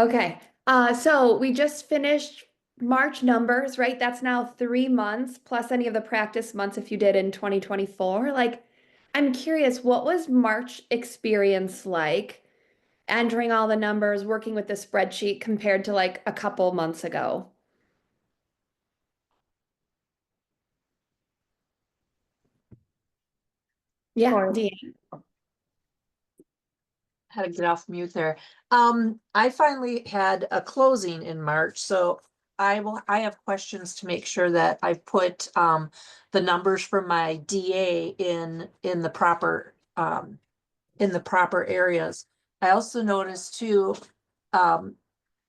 Okay. So we just finished March numbers, right? That's now 3 months plus any of the practice months if you did in 2024. Like, I'm curious, what was March experience like, entering all the numbers, working with the spreadsheet compared to like a couple months ago? Yeah, Or Dean. had to get off mute there. I finally had a closing in March, so I have questions to make sure that I've put the numbers for my DA in the proper areas. I also noticed too, um,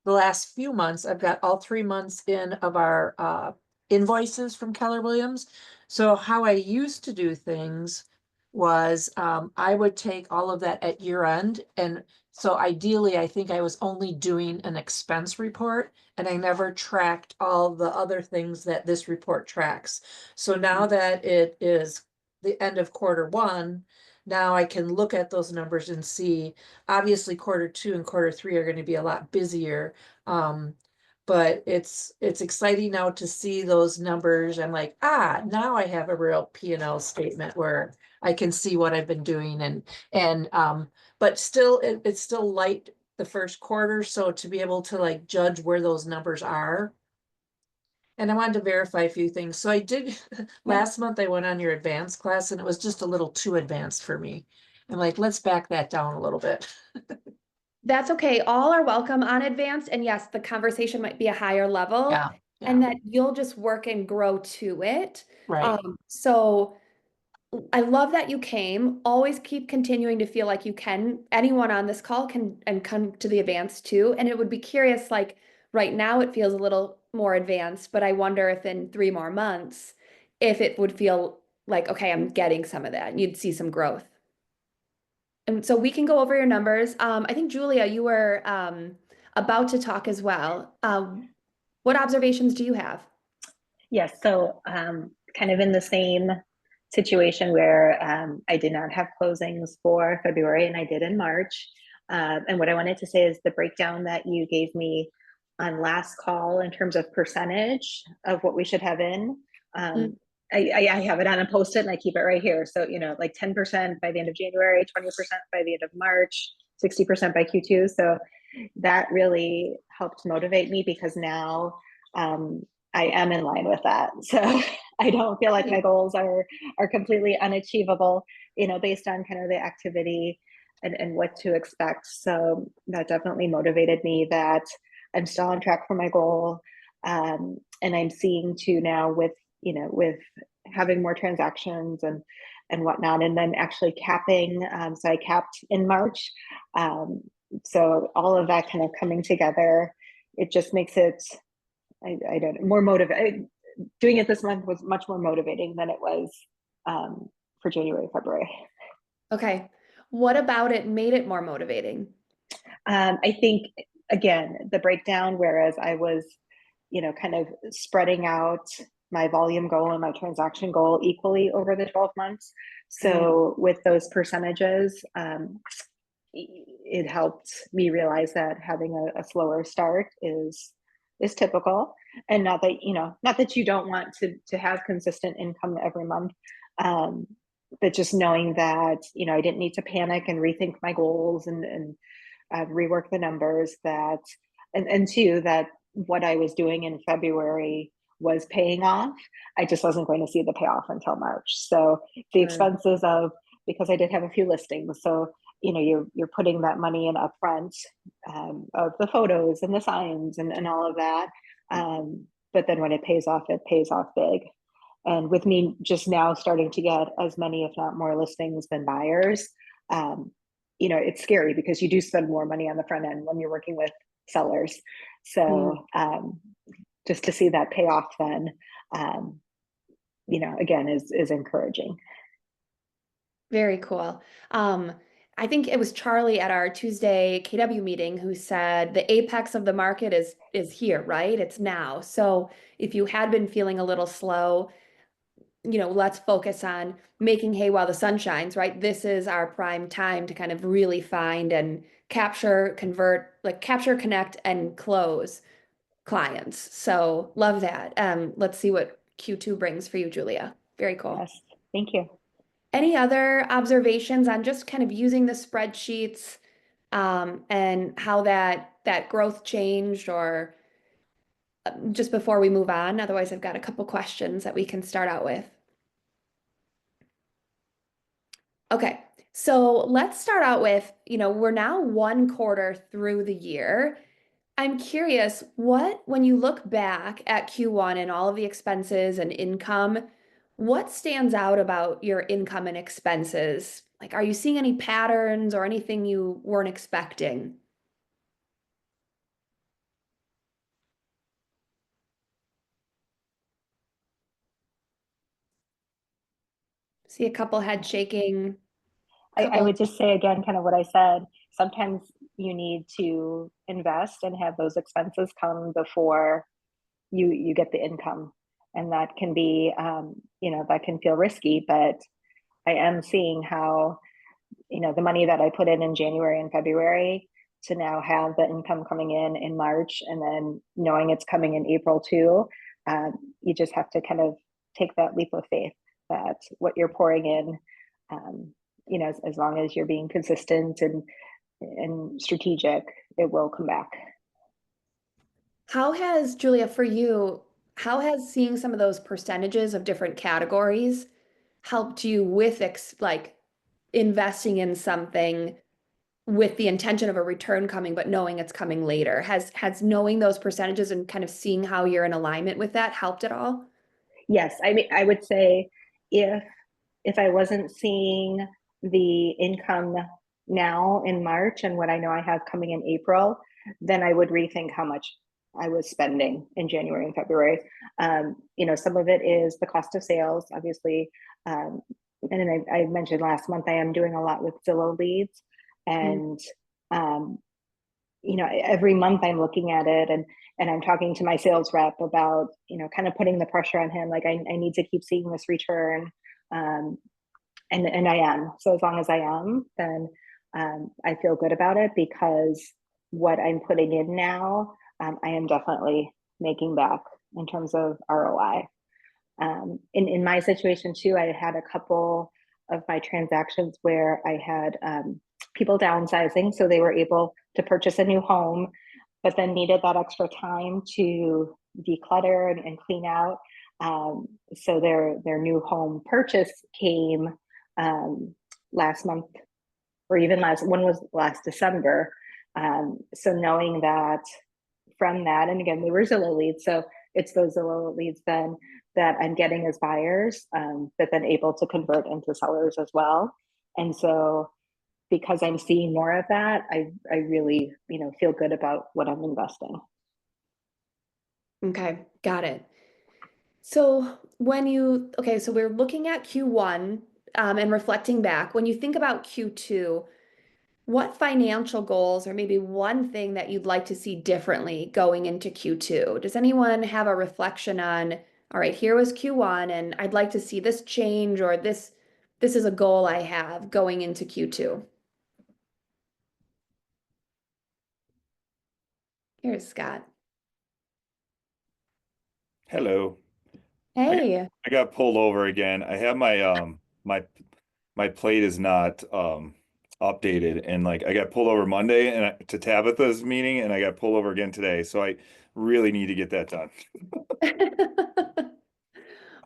the last few months, I've got all 3 months in of our invoices from Keller Williams. So how I used to do things was I would take all of that at year end. And so ideally, I think I was only doing an expense report and I never tracked all the other things that this report tracks. So now that it is the end of quarter 1, now I can look at those numbers and see, obviously quarter 2 and quarter 3 are going to be a lot busier. Um, but it's exciting now to see those numbers. I'm like, now I have a real P&L statement where I can see what I've been doing and but still it's still light the first quarter. So to be able to like judge where those numbers are. And I wanted to verify a few things. So I did Yeah. last month I went on your advanced class and it was just a little too advanced for me. I'm like, let's back that down a little bit. That's okay. All are welcome on advanced. And yes, the conversation might be a higher level Yeah, and yeah, that you'll just work and grow to it. right. So I love that you came. Always keep continuing to feel like you can. Anyone on this call can and come to the advanced too. And it would be curious, like right now it feels a little more advanced, but I wonder if in 3 more months, if it would feel like, okay, I'm getting some of that and you'd see some growth. And so we can go over your numbers. I think Julia, you were about to talk as well. What observations do you have? Yes, so kind of in the same situation where I did not have closings for February and I did in March. And what I wanted to say is the breakdown that you gave me on last call in terms of percentage of what we should have in. Mm. Um, I have it on a post-it and I keep it right here. So, like 10% by the end of January, 20% by the end of March, 60% by Q2. So that really helped motivate me because now um, I am in line with that. So I don't feel like my goals are completely unachievable, based on kind of the activity and what to expect. So that definitely motivated me that I'm still on track for my goal. And I'm seeing too now with having more transactions and whatnot, and then actually capping. So I capped in March. Um, so all of that kind of coming together, it just makes it I don't know, more motivated. Doing it this month was much more motivating than it was for January, February. Okay. What about it made it more motivating? I think, again, the breakdown, whereas I was, kind of spreading out my volume goal and my transaction goal equally over the 12 months. Mm, So with those percentages, it helped me realize that having a slower start is typical, and not that you don't want to have consistent income every month, um, but just knowing that I didn't need to panic and rethink my goals and rework the numbers, that and two, that what I was doing in February was paying off. I just wasn't going to see the payoff until March. So the sure. expenses of, because I did have a few listings, so you're putting that money in upfront, of the photos and the signs and all of that. But then when it pays off big. And with me just now starting to get as many, if not more, listings than buyers, um, it's scary because you do spend more money on the front end when you're working with sellers. Mm, So just to see that payoff then, um, again, is encouraging. very cool. I think it was Charlie at our Tuesday KW meeting who said the apex of the market is here, right? It's now. So if you had been feeling a little slow, let's focus on making hay while the sun shines, right? This is our prime time to kind of really find and capture, convert, like capture, connect, and close clients. So love that. Let's see what Q2 brings for you, Julia. Very cool. Yes, thank you. Any other observations on just kind of using the spreadsheets, and how that growth changed, or just before we move on? Otherwise, I've got a couple questions that we can start out with. Okay, so let's start out with, we're now 1 quarter through the year. I'm curious, when you look back at Q1 and all of the expenses and income, what stands out about your income and expenses? Like, are you seeing any patterns or anything you weren't expecting? See a couple head shaking, I couple. would just say again, kind of what I said. Sometimes you need to invest and have those expenses come before you get the income, and that can be, that can feel risky. But I am seeing how, the money that I put in January and February, to now have the income coming in March, and then knowing it's coming in April too. You just have to kind of take that leap of faith that what you're pouring in, as long as you're being consistent and strategic, it will come back. How has, Julia, for you, how has seeing some of those percentages of different categories helped you with like investing in something with the intention of a return coming, but knowing it's coming later? Has knowing those percentages and kind of seeing how you're in alignment with that helped at all? Yes, I mean, I would say if if I wasn't seeing the income now in March and what I know I have coming in April, then I would rethink how much I was spending in January and February. Some of it is the cost of sales, obviously. And then I mentioned last month, I am doing a lot with Zillow leads. Mm. And, every month I'm looking at it, and I'm talking to my sales rep about, kind of putting the pressure on him. Like, I need to keep seeing this return. Um, and I am. So as long as I am, then I feel good about it, because what I'm putting in now, I am definitely making back in terms of ROI. In my situation too, I had a couple of my transactions where I had people downsizing, so they were able to purchase a new home, but then needed that extra time to declutter and clean out. So their new home purchase came last month, or even last one was last December. So knowing that from that, and again, they were Zillow leads, so it's those Zillow leads then that I'm getting as buyers, but then able to convert into sellers as well. And so because I'm seeing more of that, I really, feel good about what I'm investing. Okay, got it. So okay, so we're looking at Q1, and reflecting back. When you think about Q2, what financial goals or maybe one thing that you'd like to see differently going into Q2? Does anyone have a reflection on, all right, here was Q1 and I'd like to see this change, or this is a goal I have going into Q2? Here's Scott. Hello. I got Hey. I got pulled over again. I have my plate is not updated, and like I got pulled over Monday and to Tabitha's meeting, and I got pulled over again today. So I really need to get that done.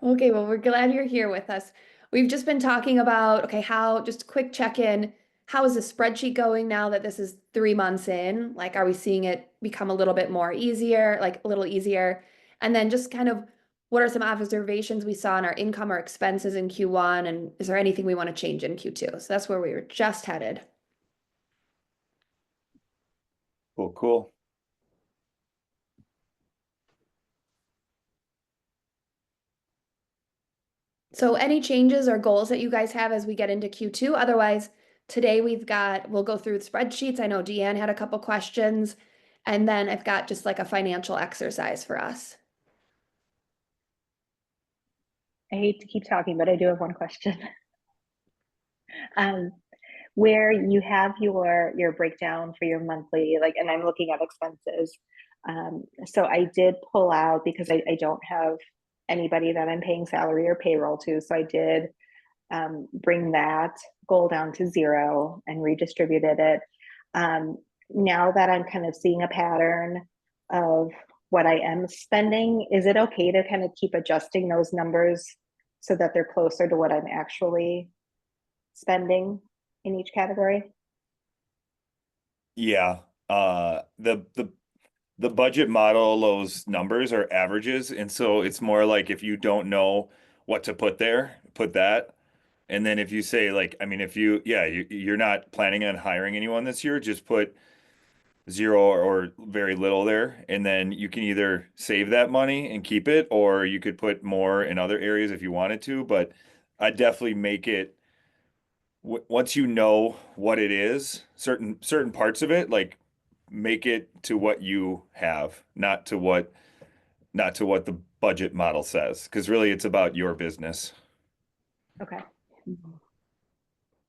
Okay, well, we're glad you're here with us. We've just been talking about, okay, just a quick check-in. How is the spreadsheet going now that this is 3 months in? Like, are we seeing it become a little bit more easier, like a little easier? And then just kind of what are some observations we saw in our income or expenses in Q1? And is there anything we want to change in Q2? So that's where we were just headed. Cool, cool. So any changes or goals that you guys have as we get into Q2? Otherwise, today we'll go through the spreadsheets. I know Deanne had a couple questions, and then I've got just like a financial exercise for us. I hate to keep talking, but I do have one question. Um, where you have your breakdown for your monthly, like, and I'm looking at expenses. So I did pull out because I don't have anybody that I'm paying salary or payroll to. So I did bring that goal down to zero and redistributed it. Um, Now that I'm kind of seeing a pattern of what I am spending, is it okay to kind of keep adjusting those numbers so that they're closer to what I'm actually spending in each category? Yeah. The budget model, those numbers are averages, and so it's more like if you don't know what to put there, put that. And then if you say like, I mean, if you, yeah, you're not planning on hiring anyone this year, just put zero or very little there, and then you can either save that money and keep it, or you could put more in other areas if you wanted to. But I definitely make it once you know what it is, certain parts of it, like make it to what you have, not to what the budget model says, because really it's about your business. Okay.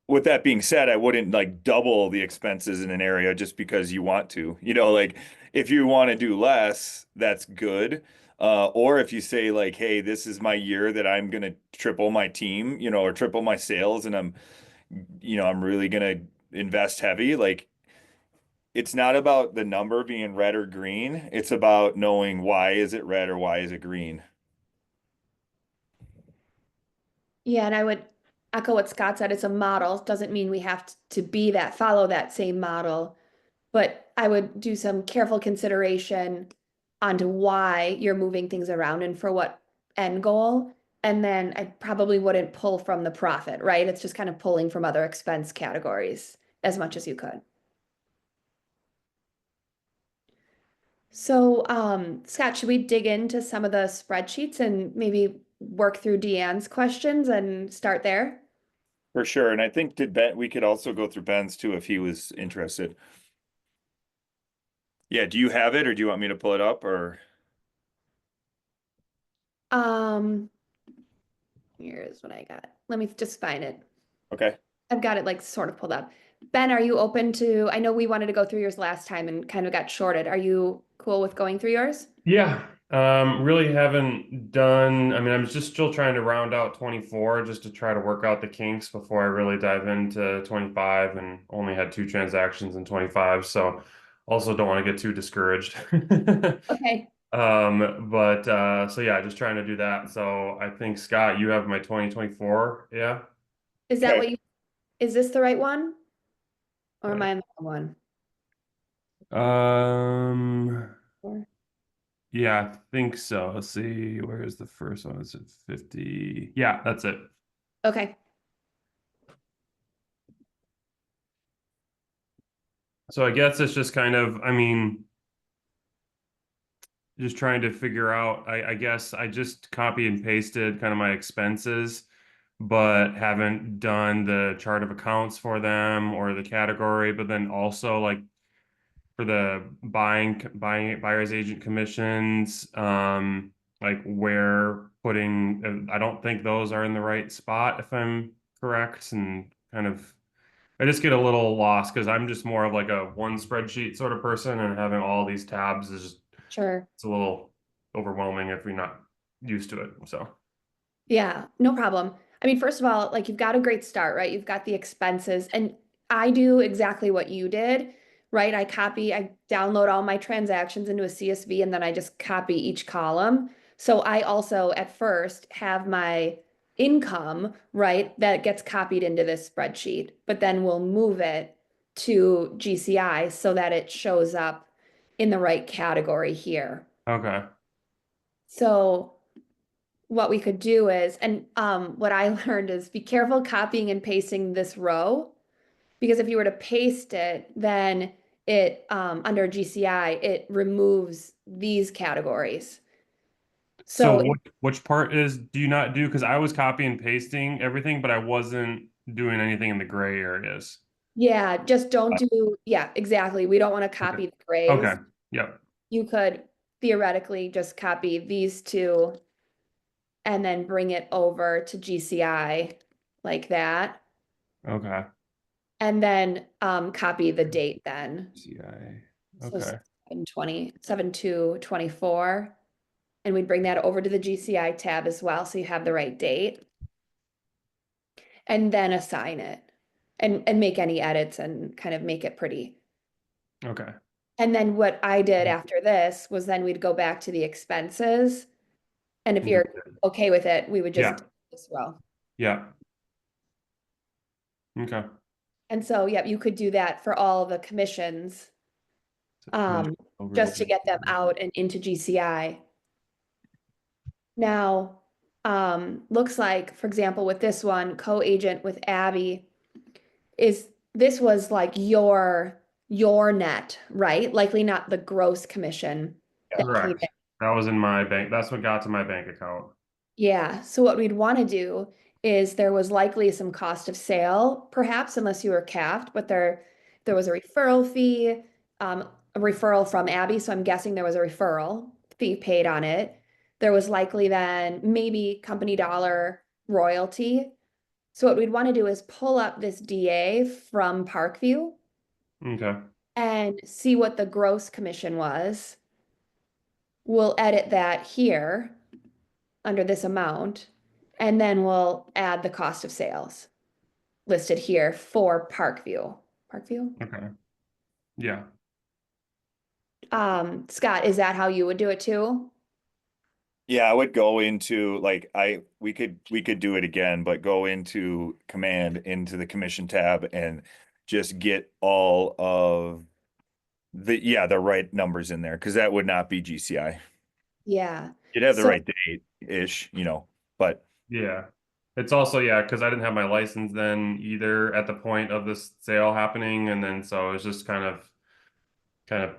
With that being said, I wouldn't like double the expenses in an area just because you want to. You know, like if you want to do less, that's good. Or if you say like, hey, this is my year that I'm gonna triple my team, you know, or triple my sales, and I'm really gonna invest heavy. Like it's not about the number being red or green. It's about knowing why is it red or why is it green. Yeah, and I would echo what Scott said. It's a model. Doesn't mean we have to be that, follow that same model. But I would do some careful consideration onto why you're moving things around and for what end goal. And then I probably wouldn't pull from the profit, right? It's just kind of pulling from other expense categories as much as you could. So, Scott, should we dig into some of the spreadsheets and maybe work through Deanne's questions and start there? For sure. And I think did Ben, we could also go through Ben's too if he was interested. Yeah, do you have it or do you want me to pull it up or Um, Here's what I got. Let me just find it. okay. I've got it like sort of pulled up. Ben, are you open to, I know we wanted to go through yours last time and kind of got shorted. Are you cool with going through yours? Yeah, really haven't done. I mean, I'm just still trying to round out 24 just to try to work out the kinks before I really dive into 25 and only had 2 transactions in 25. So also don't want to get too discouraged. Okay. But so yeah, just trying to do that. So I think Scott, you have my 2024. Yeah. Is that Okay. what you, is this the right one? Or am Right. I on the wrong Um, one? yeah, I think so. Let's see. Where is the first one? Is it 50? Yeah, that's it. Okay. So I guess it's just kind of, I mean, just trying to figure out, I guess I just copy and pasted kind of my expenses, but haven't done the chart of accounts for them or the category, but then also like for the buying buyer's agent commissions, like where putting, I don't think those are in the right spot if I'm correct, and kind of I just get a little lost because I'm just more of like a one spreadsheet sort of person, and having all these tabs is just Sure. it's a little overwhelming if you're not used to it. So, Yeah, no problem. I mean, first of all, like you've got a great start, right? You've got the expenses, and I do exactly what you did, right? I download all my transactions into a CSV and then I just copy each column. So I also at first have my income, right? That gets copied into this spreadsheet, but then we'll move it to GCI so that it shows up in the right category here. okay. So what we could do is, and what I learned is be careful copying and pasting this row, because if you were to paste it, then it under GCI, it removes these categories. So So which part is do you not do? Because I was copy and pasting everything, but I wasn't doing anything in the gray areas. yeah, just don't do, yeah, exactly. We don't want to Okay. copy the grays. Okay. Yep. You could theoretically just copy these two and then bring it over to GCI like that. Okay. And then copy the date then. CI. So Okay. 7/2/24. And we'd bring that over to the GCI tab as well, so you have the right date. And then assign it and make any edits and kind of make it pretty. Okay. And then what I did after this was then we'd go back to the expenses. And if you're okay with it, we would just Yeah. do it as well. Yeah. Okay. And so, yeah, you could do that for all the commissions, Over just to to get them out and into GCI. Now, looks like, for example, with this one, co-agent with Abby, this was like your net, right? Likely not the gross commission that came Correct. in. That was in my bank. That's what got to my bank account. Yeah, so what we'd want to do is there was likely some cost of sale, perhaps, unless you were capped, but there was a referral fee, a referral from Abby, so I'm guessing there was a referral fee paid on it. There was likely then maybe company dollar royalty. So what we'd want to do is pull up this DA from Parkview Okay. and see what the gross commission was. We'll edit that here under this amount, and then we'll add the cost of sales listed here for Parkview. Parkview? Okay. Yeah. Scott, is that how you would do it too? Yeah, I would go into like we could do it again, but go into command into the commission tab and just get all of the right numbers in there because that would not be GCI. Yeah. You'd have the So right date-ish, but Yeah. It's also, yeah, because I didn't have my license then either at the point of this sale happening. And then so it was just kind of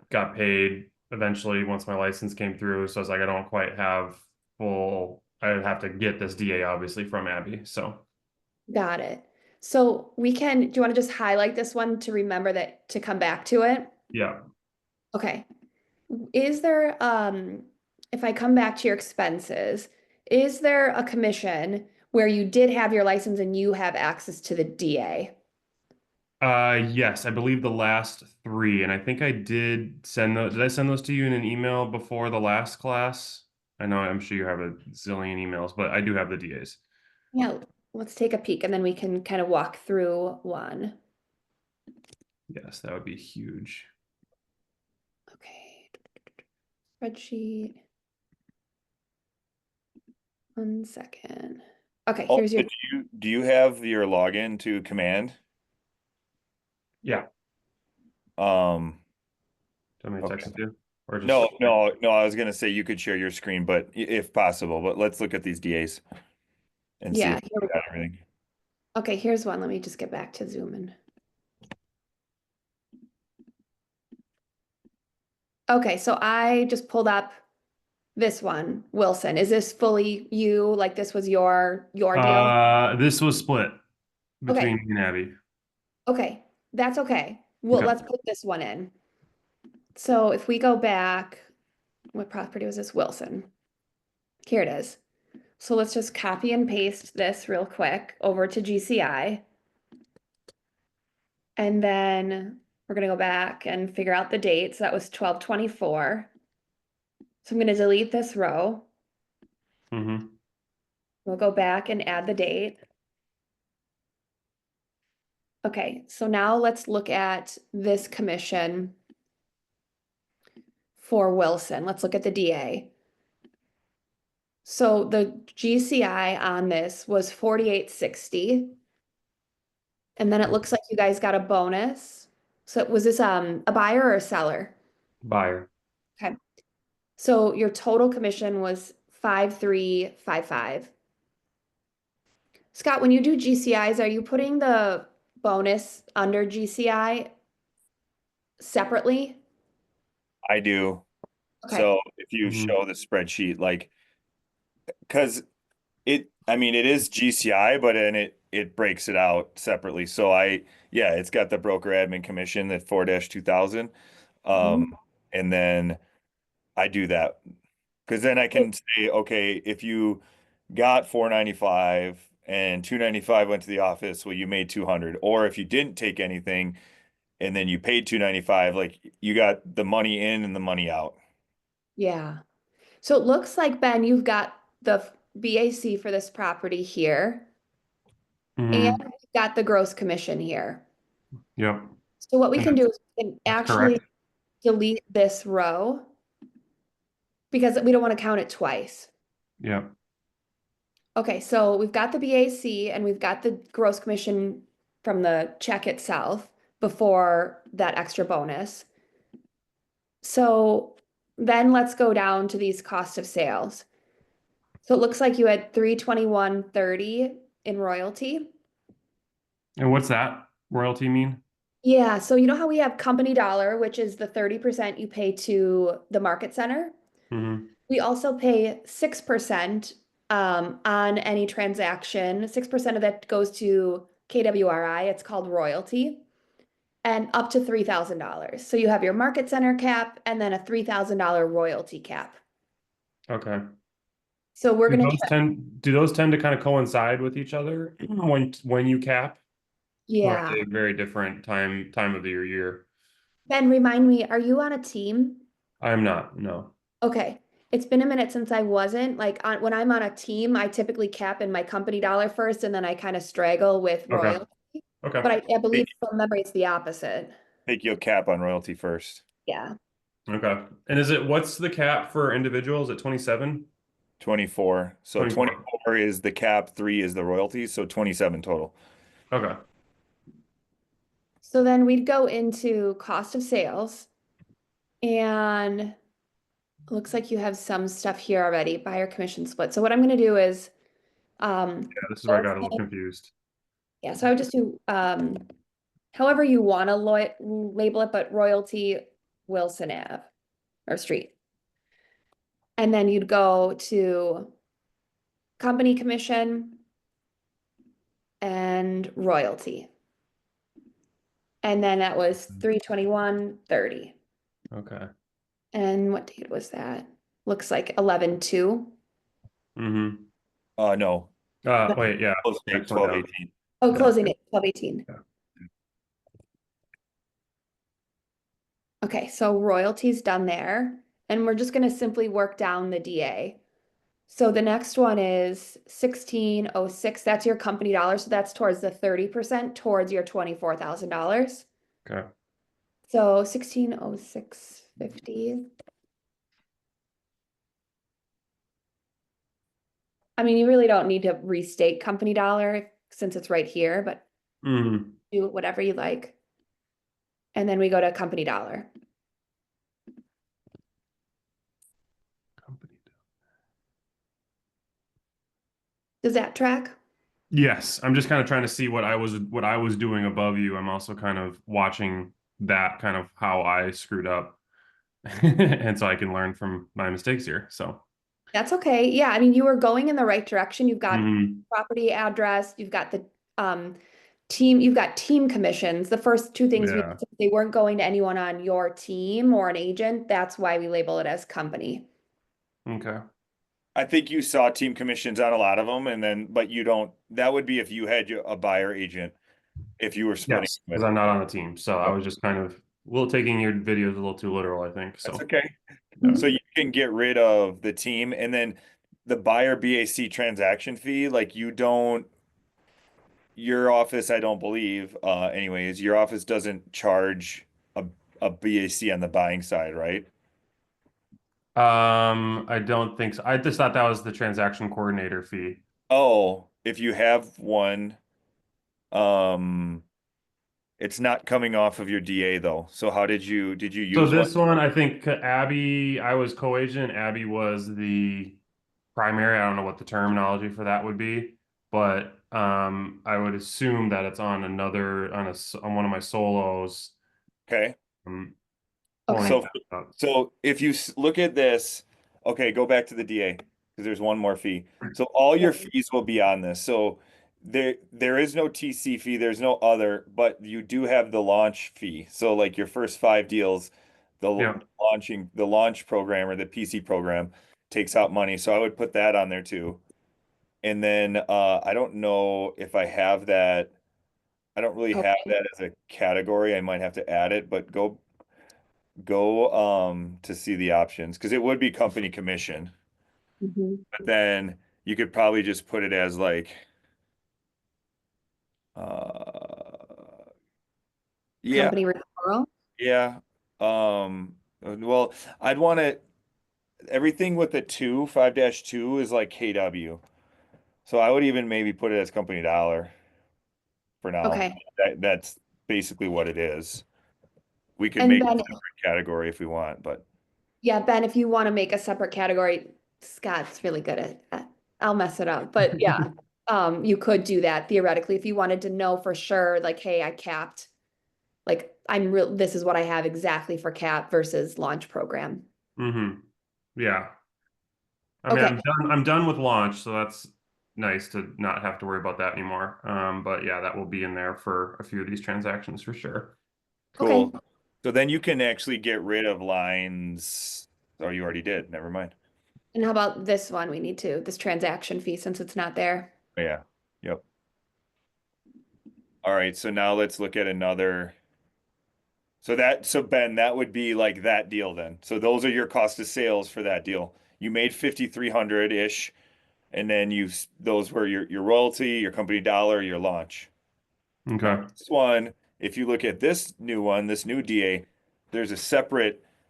got paid eventually once my license came through. So it's like I don't quite have full, I would have to get this DA obviously from Abby. So got it. So do you want to just highlight this one to remember that to come back to it? yeah. Okay. Is there, if I come back to your expenses, is there a commission where you did have your license and you have access to the DA? Yes, I believe the last three, and I think I did send those. Did I send those to you in an email before the last class? I know I'm sure you have a zillion emails, but I do have the DAs. Yeah, let's take a peek and then we can kind of walk through one. Yes, that would be huge. Okay. Spreadsheet. 1 second. Okay, oh, here's your, do you have your login to command? Yeah. Um, Do you want me to text okay. it to you? Or just No, I was gonna say you could share your screen, but if possible, but let's look at these DAs and see yeah, if here we we got go. everything. Okay, here's one. Let me just get back to Zoom in. Okay, so I just pulled up this one, Wilson. Is this fully you? Like this was your deal? This was split between Okay, me and Abby. okay, that's okay. Well, Okay. let's put this one in. So if we go back, what property was this? Wilson. Here it is. So let's just copy and paste this real quick over to GCI. And then we're going to go back and figure out the dates. That was 12/24. So I'm going to delete this row. Mm-hmm. We'll go back and add the date. Okay, so now let's look at this commission for Wilson. Let's look at the DA. So the GCI on this was 4860. And then it looks like you guys got a bonus. So was this a buyer or a seller? Buyer. Okay. So your total commission was 5355. Scott, when you do GCIs, are you putting the bonus under GCI separately? I do. Okay. So if you Mm-hmm. show the spreadsheet, like, because I mean, it is GCI, but then it breaks it out separately. So yeah, it's got the broker admin commission at 4-2000. Mhm. And then I do that because then I can say, okay, if you got 495 and 295 went to the office, well, you made 200. Or if you didn't take anything and then you paid 295, like you got the money in and the money out. Yeah. So it looks like, Ben, you've got the BAC for this property here, and Hmm. you've got the gross commission here. Yep. So what we And can do is we can that's actually correct. delete this row because we don't want to count it twice. Yep. Okay, so we've got the BAC and we've got the gross commission from the check itself before that extra bonus. So then let's go down to these cost of sales. So it looks like you had 321.30 in royalty. And what's that royalty mean? Yeah, so you know how we have company dollar, which is the 30% you pay to the market center? Hmm. We also pay 6% on any transaction. 6% of that goes to KWRI. It's called royalty, and up to $3,000. So you have your market center cap and then a $3,000 royalty cap. Okay. So we're Do gonna those tend to kind of coincide with each other when you cap, or are yeah. they very different time of the year? Ben, remind me, are you on a team? I am not, no. Okay. It's been a minute since I wasn't. Like when I'm on a team, I typically cap in my company dollar first and then I kind of straggle with Okay. royalty. Okay. But I believe Take, from memory it's the opposite. take your cap on royalty first. Yeah. Okay. And what's the cap for individuals at 27? 24. So 24. 24 is the cap, 3 is the royalty, so 27 total. Okay. So then we'd go into cost of sales and it looks like you have some stuff here already, buyer commission split. So what I'm going to do is, Yeah, this is where I go got a little ahead- confused. yeah, so I would just do, however you want to label it, but royalty Wilson Ave or street. And then you'd go to company commission and royalty. And then that was 321.30. Okay. And what date was that? Looks like 11/2. Mm-hmm. No. Wait, yeah. Close date, Next one 12, down. 18. Oh, Yeah. closing date 12/18. Yeah. Okay, so royalties done there. And we're just gonna simply work down the DA. So the next one is 1606. That's your company dollar. So that's towards the 30% towards your $24,000. Okay. So 1606.50. I mean, you really don't need to restate company dollar since it's right here, but Mm-hmm. do whatever you like. And then we go to company dollar. Does that track? Yes, I'm just kind of trying to see what I was doing above you. I'm also kind of watching that kind of how I screwed up. And so I can learn from my mistakes here. So, That's okay. Yeah, I mean, you were going in the right direction. You've got mhm. property address, you've got the um you've got team commissions. The first two things we Yeah. they weren't going to anyone on your team or an agent. That's why we label it as company. Okay. I think you saw team commissions on a lot of them, and then, but you don't, that would be if you had a buyer agent, if you were splitting Yes, with because it. I'm not on the team. So I was just kind of taking your videos a little too literal, I think. That's So, okay. yeah. So you can get rid of the team and then the buyer BAC transaction fee, like you don't, your office, I don't believe, anyways, your office doesn't charge a, a BAC on the buying side, right? I don't think so. I just thought that was the transaction coordinator fee. Oh, if you have one, um, it's not coming off of your DA though. So how did you So use one? this one, I think Abby, I was co-agent. Abby was the primary. I don't know what the terminology for that would be, but I would assume that it's on on one of my solos. Okay. Um, Okay. pulling So, that up. so if you look at this, okay, go back to the DA because there's one more fee. So all your fees will be on this. So there is no TC fee, there's no other, but you do have the launch fee. So like your first 5 deals, Yeah. the launch program or the PC program takes out money. So I would put that on there too. And then I don't know if I have that. I don't really have Okay. that as a category. I might have to add it, but go to see the options because it would be company commission. Mhm. But then you could probably just put it as like uh yeah, Company referral. yeah. Well, I'd want to everything with the 5-2 is like KW. So I would even maybe put it as company dollar for now. Okay. That's basically what it is. We could And make a then, separate category if we want, but yeah, Ben, if you want to make a separate category, Scott's really good at, I'll mess it up. But yeah, you could do that theoretically if you wanted to know for sure, like, hey, I capped, like I'm real, this is what I have exactly for cap versus launch program. Mm-hmm. Yeah. I mean, Okay. I'm done with launch, so that's nice to not have to worry about that anymore. But yeah, that will be in there for a few of these transactions for sure. Okay. cool. So then you can actually get rid of lines. Oh, you already did. Never mind. And how about this one? We need to, this transaction fee since it's not there. Yeah. Yep. All right. So now let's look at another. So Ben, that would be like that deal then. So those are your cost of sales for that deal. You made 5,300-ish, and then those were your royalty, your company dollar, your launch. Now, Okay. this one, if you look at this new one, this new DA, there's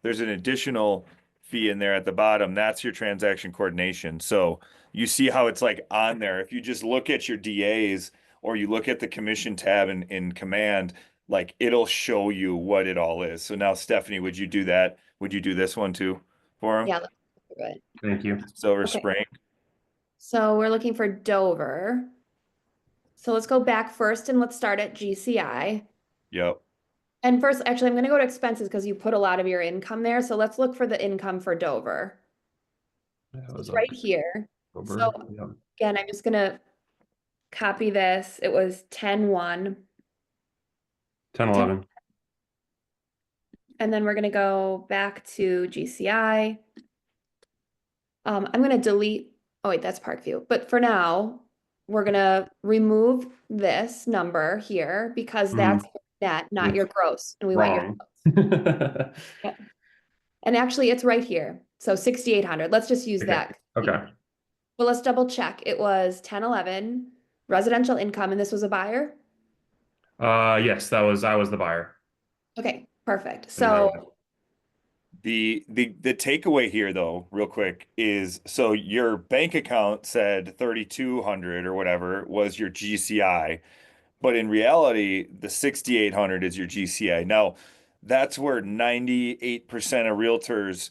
there's an additional fee in there at the bottom. That's your transaction coordination. So you see how it's like on there. If you just look at your DAs or you look at the commission tab in command, like it'll show you what it all is. So now, Stephanie, would you do that? Would you do this one too for him? Yeah, let's do it. Thank you. Silver Okay. Spring. So we're looking for Dover. So let's go back first and let's start at GCI. Yep. And first, actually, I'm going to go to expenses because you put a lot of your income there. So let's look for the income for Dover. That So was it's right here. So October. Yep. again, I'm just going to copy this. It was 10-1. 10, 10, 11. and then we're going to go back to GCI. I'm going to delete, oh wait, that's Parkview. But for now, we're going to remove this number here because Mhm. that's net, not It's your gross. And we want your, wrong. yeah. And actually it's right here. So 6,800. Let's just use Okay. that. Okay. Well, let's double check. It was 10-11 residential income, and this was a buyer. Yes, I was the buyer. Okay, perfect. And that was So The takeaway here though, real quick, is so your bank account said 3,200 or whatever was your GCI, but in reality, the 6,800 is your GCI. Now, that's where 98% of realtors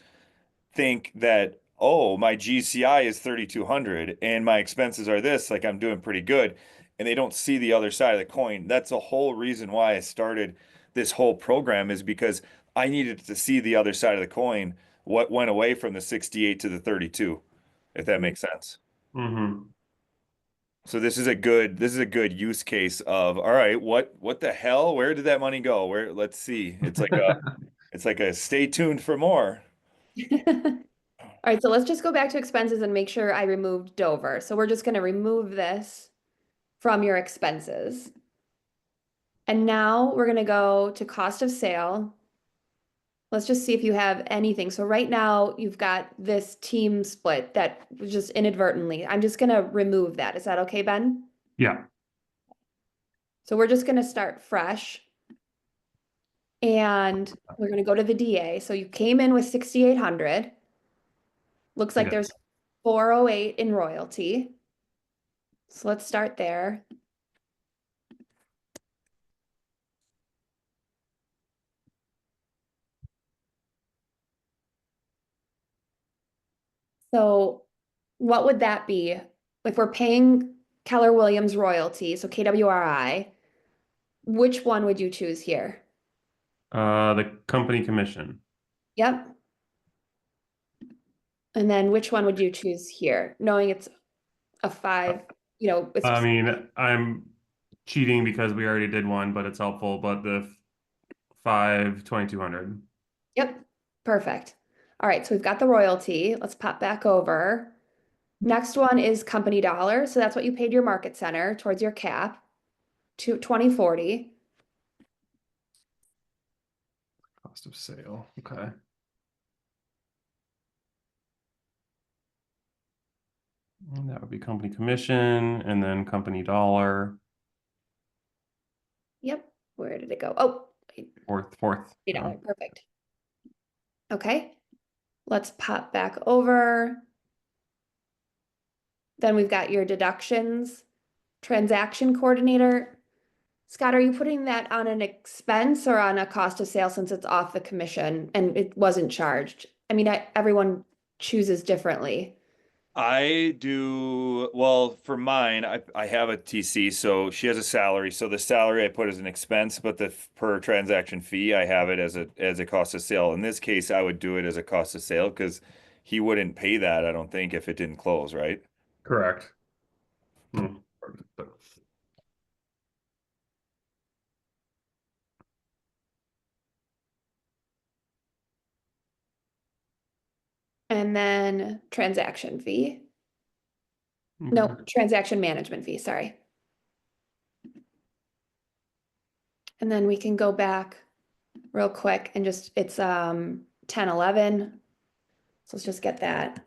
think that, oh, my GCI is 3,200 and my expenses are this, like I'm doing pretty good. And they don't see the other side of the coin. That's the whole reason why I started this whole program is because I needed to see the other side of the coin, what went away from the 68 to the 32, if that makes sense. Mm-hmm. So this is a good use case of, all right, what the hell? Where did that money go? Where, let's see. It's like a stay tuned for more. all right, so let's just go back to expenses and make sure I removed Dover. So we're just going to remove this from your expenses. And now we're going to go to cost of sale. Let's just see if you have anything. So right now you've got this team split that was just inadvertently. I'm just going to remove that. Is that okay, Ben? Yeah. So we're just going to start fresh. And we're going to go to the DA. So you came in with 6,800. Looks like Yes. there's 408 in royalty. So let's start there. So what would that be? If we're paying Keller Williams royalty, so KWRI, which one would you choose here? The company commission. Yep. And then which one would you choose here? Knowing it's a five, it's I mean, I'm cheating because we already did one, but it's helpful. But the 5,200. yep, perfect. All right, so we've got the royalty. Let's pop back over. Next one is company dollar. So that's what you paid your market center towards your cap to 2040. Cost of sale. Okay. And that would be company commission and then company dollar. Yep. Where did it go? Oh, Fourth. $80. Perfect. Okay. Let's pop back over. Then we've got your deductions, transaction coordinator. Scott, are you putting that on an expense or on a cost of sale since it's off the commission and it wasn't charged? I mean, everyone chooses differently. I do well for mine. I have a TC, so she has a salary. So the salary I put as an expense, but the per transaction fee I have it as a cost of sale. In this case, I would do it as a cost of sale because he wouldn't pay that, I don't think, if it didn't close, right? Correct. But And then transaction fee. No, transaction management fee, sorry. And then we can go back real quick and just, it's 10, 11. So let's just get that.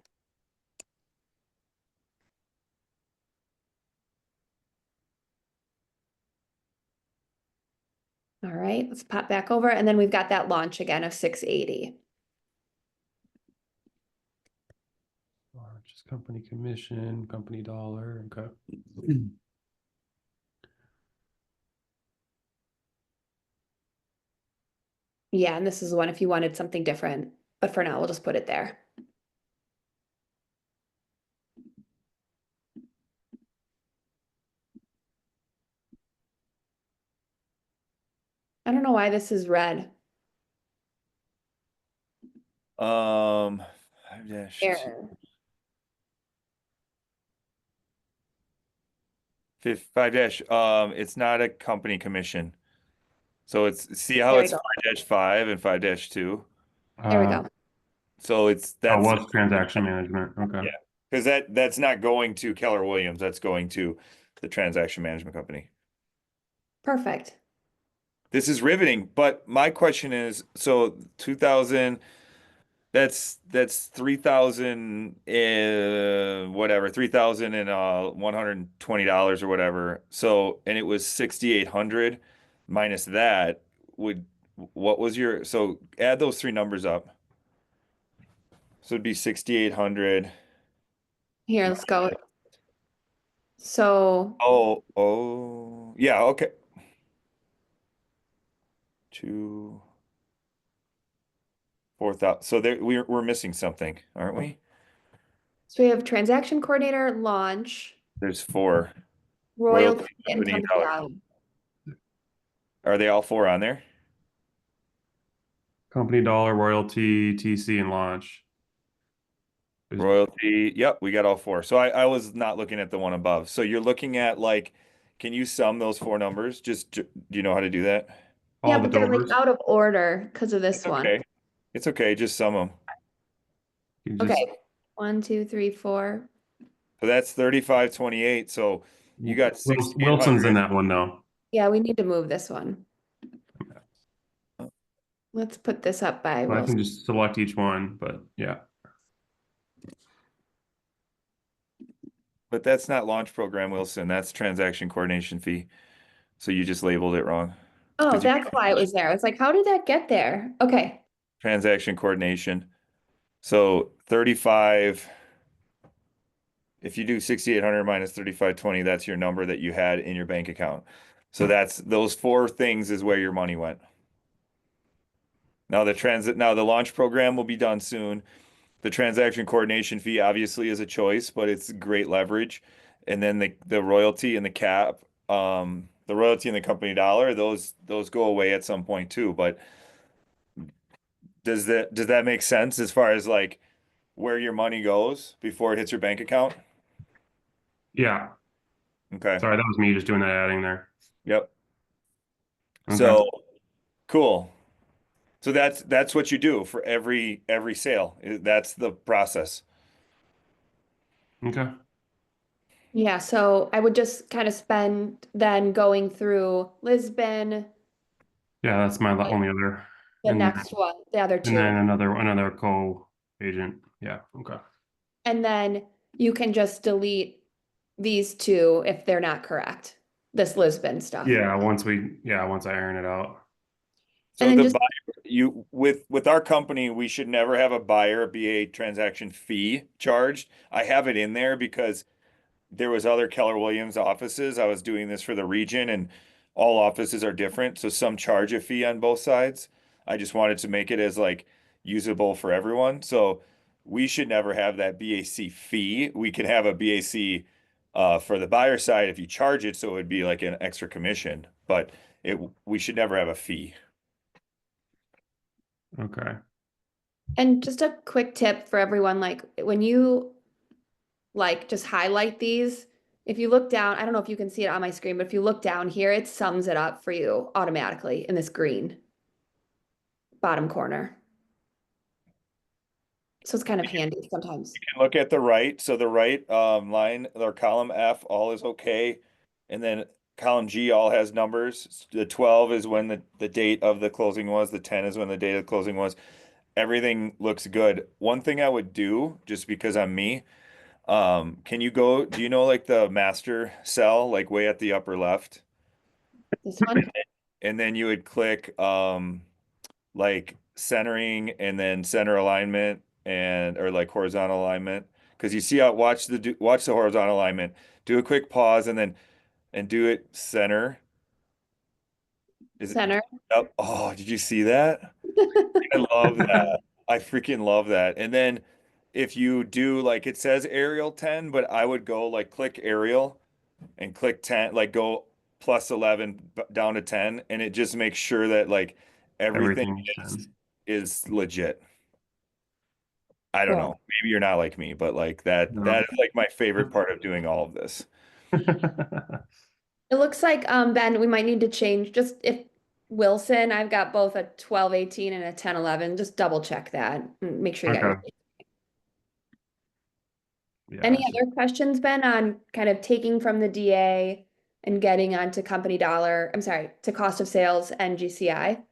All right, let's pop back over. And then we've got that launch again of 680. just company commission, company dollar. Okay. Yeah, and this is one if you wanted something different, but for now, we'll just put it there. I don't know why this is red. Um, 5-2. Error. 5 dash, it's not a company commission. So see how There we it's go. 5-5 and 5-2. There we go. So Oh, that's was transaction management. Okay. yeah, because that's not going to Keller Williams. That's going to the transaction management company. Perfect. This is riveting. But my question is, so 2000, that's 3,000 whatever, 3,000 and $120 or whatever. So and it was 6,800 minus that would what was your so add those three numbers up. So it'd be 6,800. Here, let's go. So Yeah, okay. Two, 4,000. So there we're missing something, aren't we? So we have transaction coordinator, launch, There's four. royalty, Royalty, and company, company dollar. dollar. Are they all four on there? Company dollar, royalty, TC, and launch. Royalty. Yep, we got all four. So I was not looking at the one above. So you're looking at like, can you sum those four numbers? Do you know how to do that? Yeah, All the but they're like doors. out of order because of this It's one. okay. It's okay. Just sum them. You just Okay. 1, 2, 3, 4. So that's 3528. So you got Wilson's 6,800. in that one though. Yeah, we need to move this one. Let's put this up by I can Wilson. just select each one, but yeah. But that's not launch program, Wilson. That's transaction coordination fee. So you just labeled it wrong. Oh, Because you that's why it was there. It's like, how did that get there? Okay. transaction coordination. So 35, if you do 6,800 minus 3,520, that's your number that you had in your bank account. So that's those four things is where your money went. Now the launch program will be done soon. The transaction coordination fee obviously is a choice, but it's great leverage. And then the royalty and the cap, the royalty and the company dollar, those go away at some point too. But does that make sense as far as like where your money goes before it hits your bank account? Yeah. Okay. Sorry, that was me just doing that adding there. Yep. Okay. So cool. So that's what you do for every sale. That's the process. Okay. Yeah, so I would just kind of spend then going through Lisbon, Yeah, that's my like only other, the and next one, the other and then two. another co-agent. Yeah. Okay. And then you can just delete these two if they're not correct. This Lisbon stuff. Yeah. Once I iron it out. And So then the just buyer, you with our company, we should never have a buyer be a transaction fee charged. I have it in there because there was other Keller Williams offices. I was doing this for the region, and all offices are different, so some charge a fee on both sides. I just wanted to make it as like usable for everyone. So we should never have that BAC fee. We can have a BAC for the buyer side if you charge it, so it would be like an extra commission, but it we should never have a fee. Okay. and just a quick tip for everyone, like when you like just highlight these, if you look down, I don't know if you can see it on my screen, but if you look down here, it sums it up for you automatically in this green bottom corner. So it's kind of handy sometimes. Can look at the right. So the right line or column F, all is okay. And then column G, all has numbers. The 12 is when the date of the closing was. The 10 is when the date of the closing was. Everything looks good. One thing I would do, just because I'm me, can you go, do you know like the master cell, like way at the upper left? This one, And then you would click like centering and then center alignment and or like horizontal alignment because you see how watch the horizontal alignment, do a quick pause and then and do it center. Is it center. up? Oh, did you see that? I love that. I freaking love that. And then if you do like it says Arial 10, but I would go like click Arial and click 10, like go plus 11 down to 10, and it just makes sure that like everything Everything's is 10. is legit. I don't Cool. know. Maybe you're not like me, but like that No. is like my favorite part of doing all of this. It looks like Ben, we might need to change just if Wilson, I've got both a 1218 and a 1011. Just double check that and make sure you got your. Okay. Yeah, Any it's just other questions, Ben, on kind of taking from the DA and getting onto company dollar, I'm sorry, to cost of sales and GCI?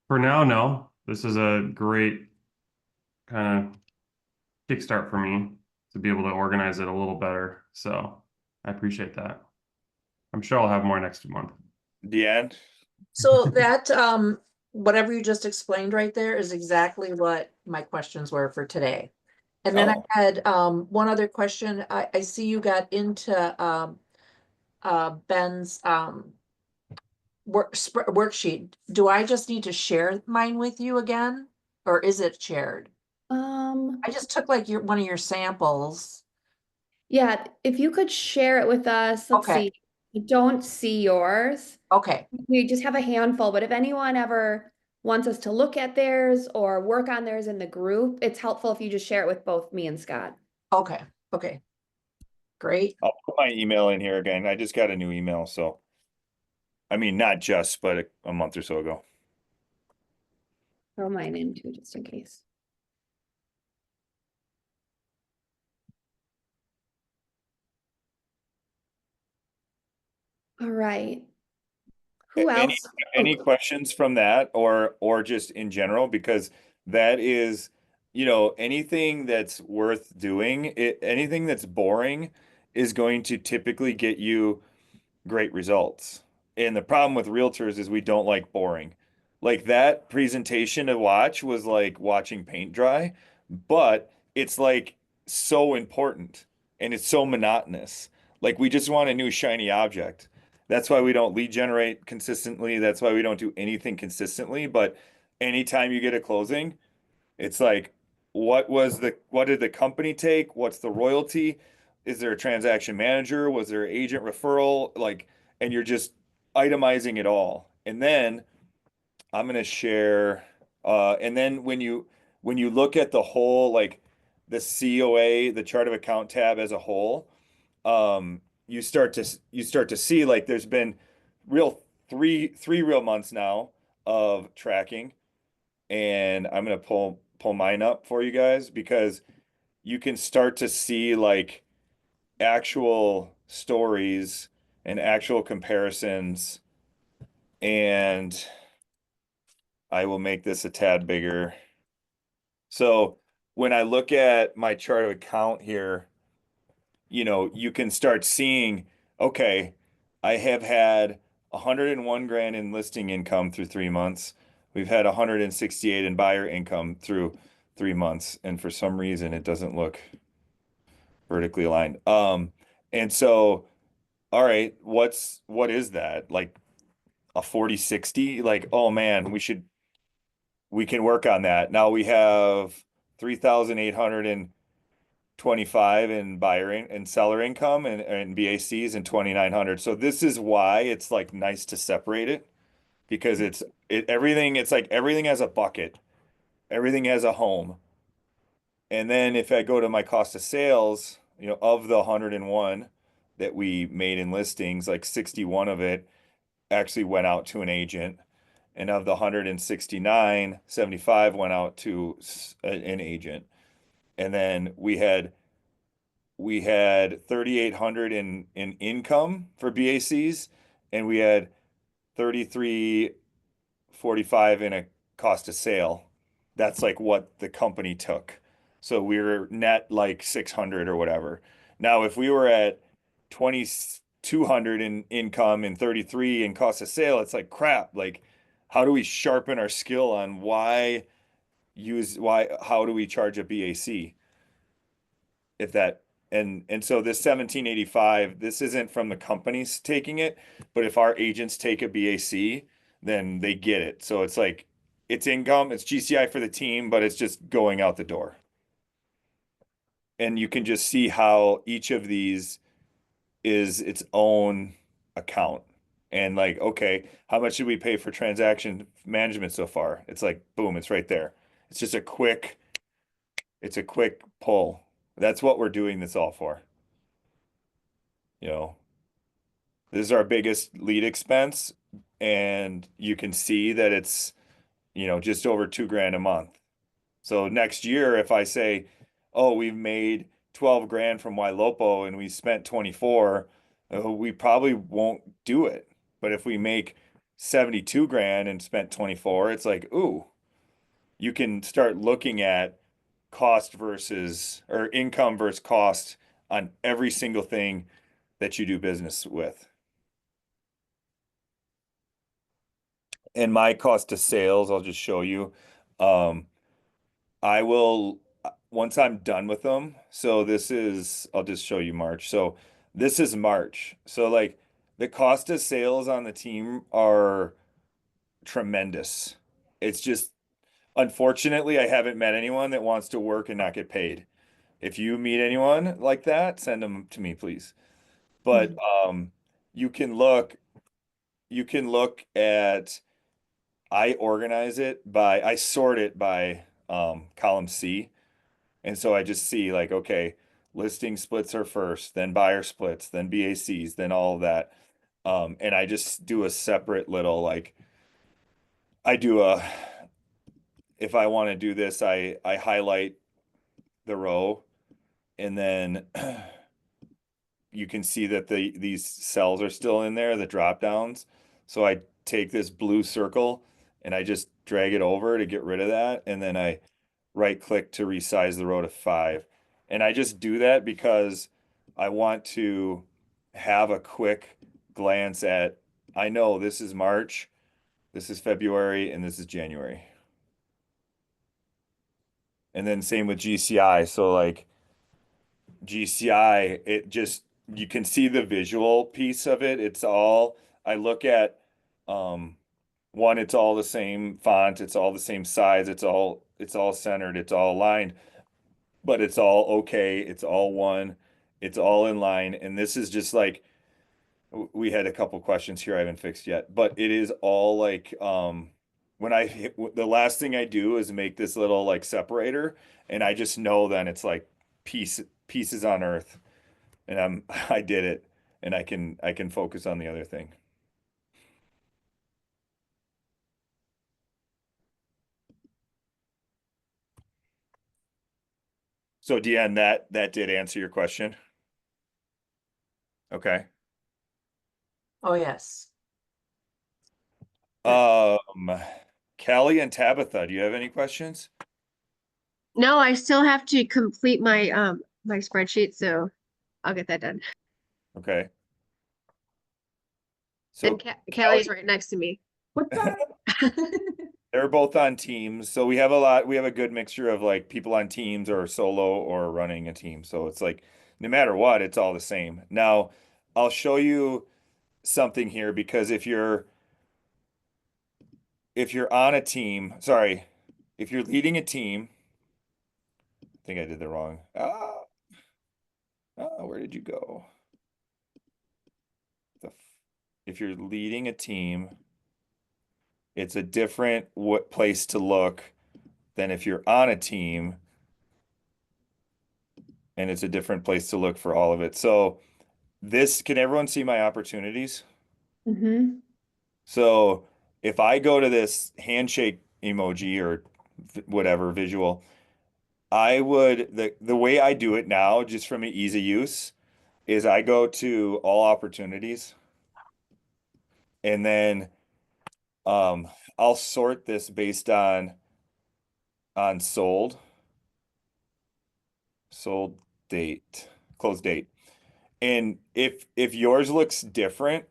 for now, no. This is a great kind of kickstart for me to be able to organize it a little better. So I appreciate that. I'm sure I'll have more next month. Deanne? So that, whatever you just explained right there is exactly what my questions were for today. And then I Oh, had, one other question. I see you got into, Ben's, worksheet. Do I just need to share mine with you again? Or is it shared? Um, I just took like one of your samples. yeah, if you could share it with us, let's Okay, see. I don't see yours. okay, We just have a handful, but if anyone ever wants us to look at theirs or work on theirs in the group, it's helpful if you just share it with both me and Scott. okay, okay. Great. I'll put my email in here again. I just got a new email, so I mean not just, but a month or so ago. Throw mine in too, just in case. All right. Who Any else? any Oh, questions from that or just in general? Because that is, anything that's worth doing, anything that's boring is going to typically get you great results. And the problem with realtors is we don't like boring. Like that presentation to watch was like watching paint dry, but it's like so important and it's so monotonous. Like we just want a new shiny object. That's why we don't lead generate consistently. That's why we don't do anything consistently. But anytime you get a closing, it's like, what did the company take? What's the royalty? Is there a transaction manager? Was there agent referral? Like, and you're just itemizing it all. And then I'm gonna share, and then when you look at the whole, like the COA, the chart of account tab as a whole, you start to see like there's been real three real months now of tracking, and I'm gonna pull mine up for you guys because you can start to see like actual stories and actual comparisons. And I will make this a tad bigger. So when I look at my chart of account here, you can start seeing, okay, I have had 101 grand in listing income through 3 months. We've had 168 in buyer income through 3 months, and for some reason it doesn't look vertically aligned. And so, all right, what is that? Like a 40/60? Like, oh man, we can work on that. Now we have 3,825 in and seller income and BACs and 2,900. So this is why it's like nice to separate it, because it's like everything has a bucket, everything has a home. And then if I go to my cost of sales, of the 101 that we made in listings, like 61 of it actually went out to an agent. And of the 169, 75 went out to an agent. And then we had 3,800 in income for BACs, and we had 3,345 in a cost of sale. That's like what the company took. So we were net like 600 or whatever. Now, if we were at 2,200 in income and 33 in cost of sale, it's like crap. Like, how do we sharpen our skill on how do we charge a BAC? If that and so this 1785, this isn't from the companies taking it, but if our agents take a BAC, then they get it. So it's like it's income, it's GCI for the team, but it's just going out the door. And you can just see how each of these is its own account. And like, okay, how much did we pay for transaction management so far? It's like, boom, it's right there. It's just it's a quick pull. That's what we're doing this all for. You know, this is our biggest lead expense, and you can see that it's, just over 2 grand a month. So next year, if I say, oh, we've made 12 grand from Ylopo and we spent 24, we probably won't do it. But if we make 72 grand and spent 24, it's like, ooh, you can start looking at cost versus or income versus cost on every single thing that you do business with. And my cost of sales, I'll just show you. Um, I will, once I'm done with them. So I'll just show you March. So this is March. So like the cost of sales on the team are tremendous. It's just, unfortunately, I haven't met anyone that wants to work and not get paid. If you meet anyone like that, send them to me, please. But you can look, at, I sort it by column C. And so I just see like, okay, listing splits are first, then buyer splits, then BACs, then all of that. And I just do a separate little like I do a if I want to do this, I highlight the row, and then you can see that these cells are still in there, the drop downs. So I take this blue circle and I just drag it over to get rid of that, and then I right click to resize the row to 5. And I just do that because I want to have a quick glance at, I know this is March, this is February, and this is January. And then same with GCI. So like GCI, you can see the visual piece of it. I look at, one, it's all the same font, it's all the same size, it's all centered, it's all aligned, but it's all okay, it's all one, it's all in line. And this is just like, we had a couple questions here I haven't fixed yet, but it is all like, the last thing I do is make this little like separator, and I just know then it's like pieces on earth, and I did it, and I can focus on the other thing. So Deanne, that did answer your question. Okay. Oh, yes. Um, Callie and Tabitha, do you have any questions? No, I still have to complete my my spreadsheet, so I'll get that done. Okay. So And Callie's right next to me. What's that? they're both on teams. So we have a good mixture of like people on teams or solo or running a team. So it's like no matter what, it's all the same. Now, I'll show you something here because if you're on a team, sorry, if you're leading a team, I think I did the wrong. Where did you go? If you're leading a team, it's a different place to look than if you're on a team, and it's a different place to look for all of it. So can everyone see my opportunities? Mm-hmm. So if I go to this handshake emoji or whatever visual, the way I do it now, just from an ease of use, is I go to all opportunities and then um I'll sort this based on sold date, close date. And if yours looks different,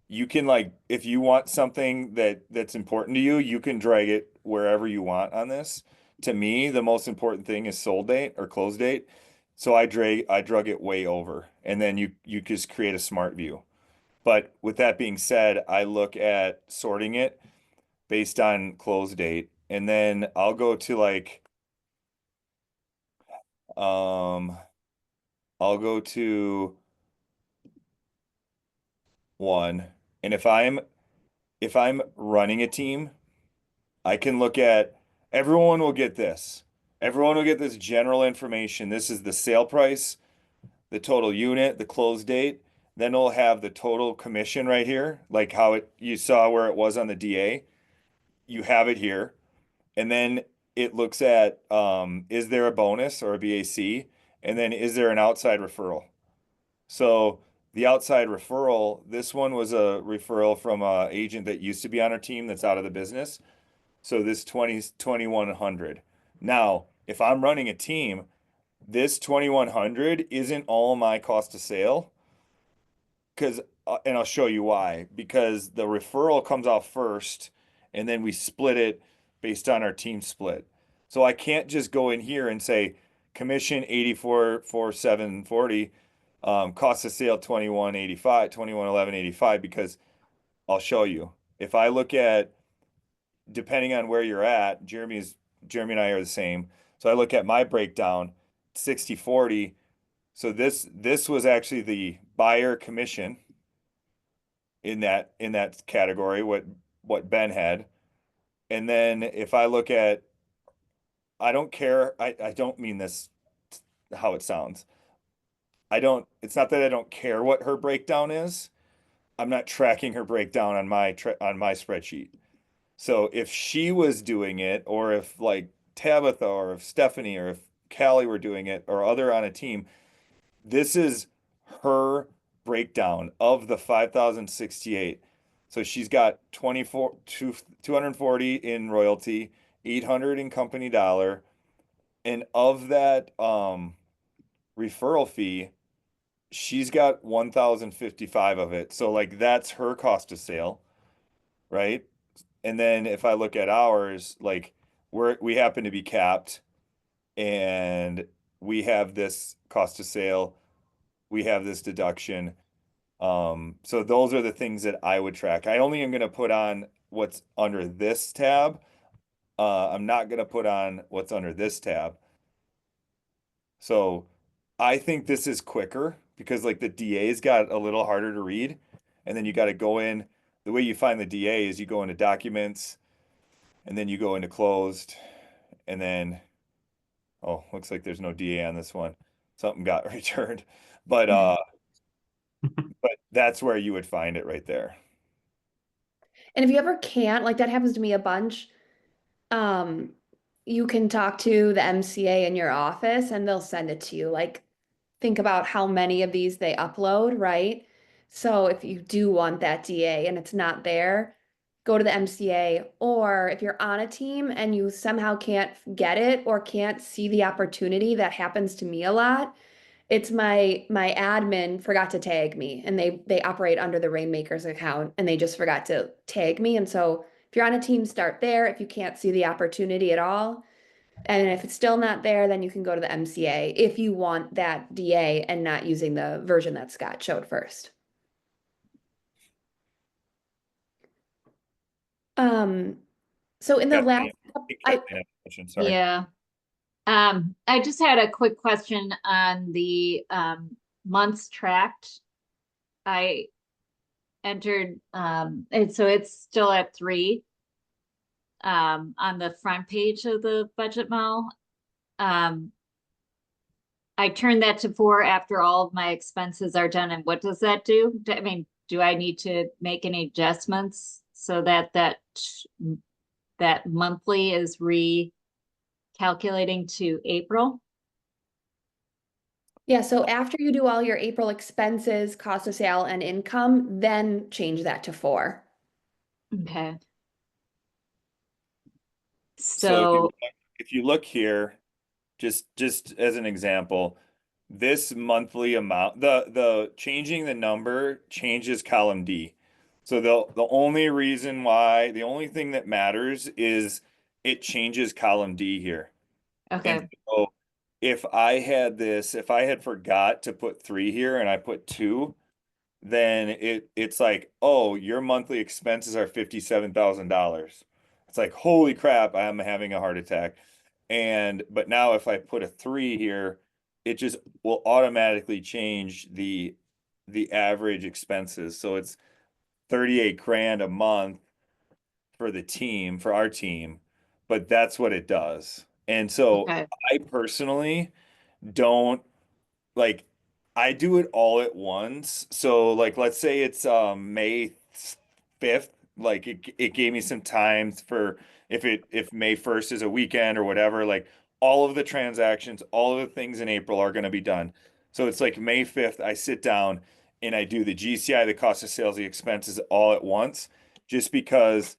you can like if you want something that's important to you, you can drag it wherever you want on this. To me, the most important thing is sold date or close date. So I drug it way over and then you just create a smart view. But with that being said, I look at sorting it based on close date and then I'll go to like um I'll go to one and if I'm running a team, I can look at everyone will get this. Everyone will get this general information. This is the sale price, the total unit, the close date. Then it'll have the total commission right here, like how you saw where it was on the DA. You have it here. And then it looks at is there a bonus or a BAC? And then is there an outside referral? So the outside referral, this one was a referral from an agent that used to be on our team that's out of the business. So this 2100. Now, if I'm running a team, this 2100 isn't all my cost of sale because and I'll show you why. Because the referral comes out first and then we split it based on our team split. So I can't just go in here and say commission 84,740, cost of sale 2185, 211185 because I'll show you. If I look at depending on where you're at, Jeremy and I are the same. So I look at my breakdown, 60/40. So this was actually the buyer commission in that category, what Ben had. And then if I look at, I don't care, I don't mean this how it sounds. It's not that I don't care what her breakdown is. I'm not tracking her breakdown on my spreadsheet. So if she was doing it, or if like Tabitha, or if Stephanie, or if Callie were doing it, or other on a team, this is her breakdown of the 5,068. So she's got 240 in royalty, 800 in company dollar, and of that referral fee, she's got 1,055 of it. So like that's her cost of sale, right? And then if I look at ours, like we happen to be capped and we have this cost of sale, we have this deduction. So those are the things that I would track. I only am going to put on what's under this tab. I'm not going to put on what's under this tab. So I think this is quicker because like the DA's got a little harder to read. And then you got to go in. The way you find the DA is you go into documents and then you go into closed and then, oh, looks like there's no DA on this one. Something got returned. But that's where you would find it right there. And if you ever can't, like that happens to me a bunch, um, you can talk to the MCA in your office and they'll send it to you. Like, think about how many of these they upload, right? So if you do want that DA and it's not there, go to the MCA. Or if you're on a team and you somehow can't get it or can't see the opportunity, that happens to me a lot. It's my admin forgot to tag me, and they operate under the Rainmakers account and they just forgot to tag me. And so if you're on a team, start there. If you can't see the opportunity at all, and if it's still not there, then you can go to the MCA if you want that DA and not using the version that Scott showed first. Um, so in the last, Kathleen, I Kathleen had a question, sorry. Yeah. I just had a quick question on the months tracked. I entered and so it's still at 3 on the front page of the budget model. I turned that to 4 after all of my expenses are done. And what does that do? I mean, do I need to make any adjustments so that that monthly is recalculating to April? yeah, so after you do all your April expenses, cost of sale, and income, then change that to 4. Okay. So So, if you look here, just as an example, this monthly amount, the changing the number changes column D. So the only reason why, the only thing that matters is it changes column D here. And okay, so if I had this, if I had forgot to put 3 here and I put 2, then it's like, oh, your monthly expenses are $57,000. It's like, holy crap, I'm having a heart attack. But now if I put a 3 here, it just will automatically change the average expenses. So it's 38 grand a month for the team, for our team, but that's what it does. And so okay, I personally don't like, I do it all at once. So like let's say it's May 5th, like it gave me some time for if May 1st is a weekend or whatever, like all of the transactions, all of the things in April are going to be done. So it's like May 5th, I sit down and I do the GCI, the cost of sales, the expenses all at once, just because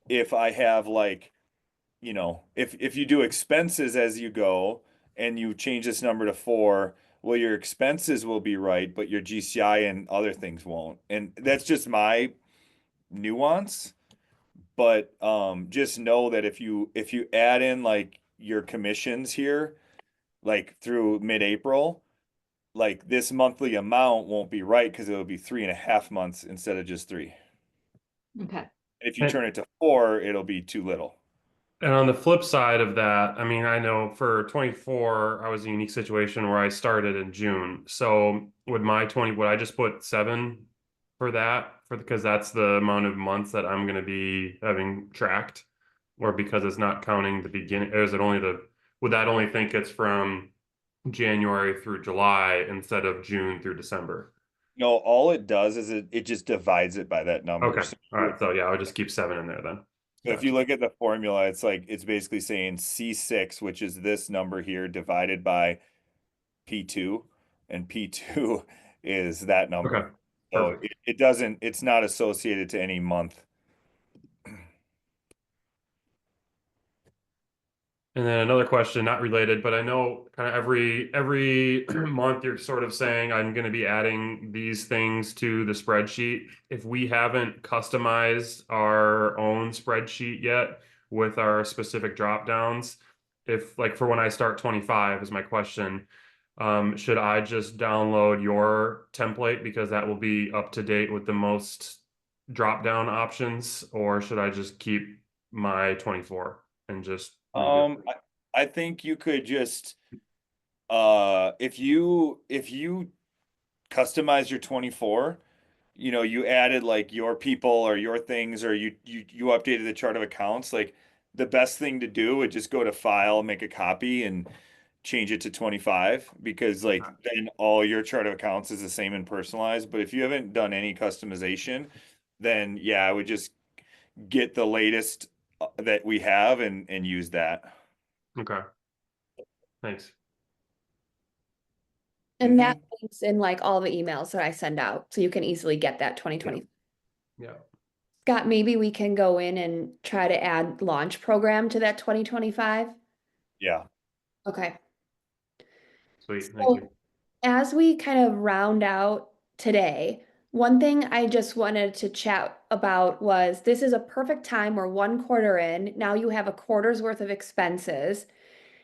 if I have like, if you do expenses as you go and you change this number to 4, well, your expenses will be right, but your GCI and other things won't. And that's just my nuance. But just know that if you add in like your commissions here, like through mid-April, like this monthly amount won't be right because it'll be 3.5 months instead of just 3. okay. And if you turn it to 4, it'll be too little. And on the flip side of that, I mean, I know for 24, I was in a unique situation where I started in June. So would I just put 7 for that because that's the amount of months that I'm going to be having tracked, or because it's not counting the beginning, or is it only would that only think it's from January through July instead of June through December? No, all it does is it just divides it by that number. Okay. All right. So yeah, I'll just keep 7 in there then. So if you look at the formula, it's basically saying C6, which is this number here, divided by P2, and P2 is that number. Okay. So Perfect. it's not associated to any month. And then another question, not related, but I know kind of every month you're sort of saying I'm going to be adding these things to the spreadsheet. If we haven't customized our own spreadsheet yet with our specific drop downs, if like for when I start 25 is my question, should I just download your template because that will be up to date with the most drop down options, or should I just keep my 24 and just redo it? I think you could just if you customize your 24, you added like your people or your things, or you updated the chart of accounts, like the best thing to do would just go to file, make a copy and change it to 25, because like then all your chart of accounts is the same and personalized. But if you haven't done any customization, then yeah, I would just get the latest that we have and use that. Okay. Thanks. And that links in like all the emails that I send out, so you can easily get that 2020. Yeah. Scott, maybe we can go in and try to add launch program to that 2025. Yeah. Okay. Sweet. Thank So you. as we kind of round out today, one thing I just wanted to chat about was this is a perfect time. We're 1 quarter in. Now you have a quarter's worth of expenses.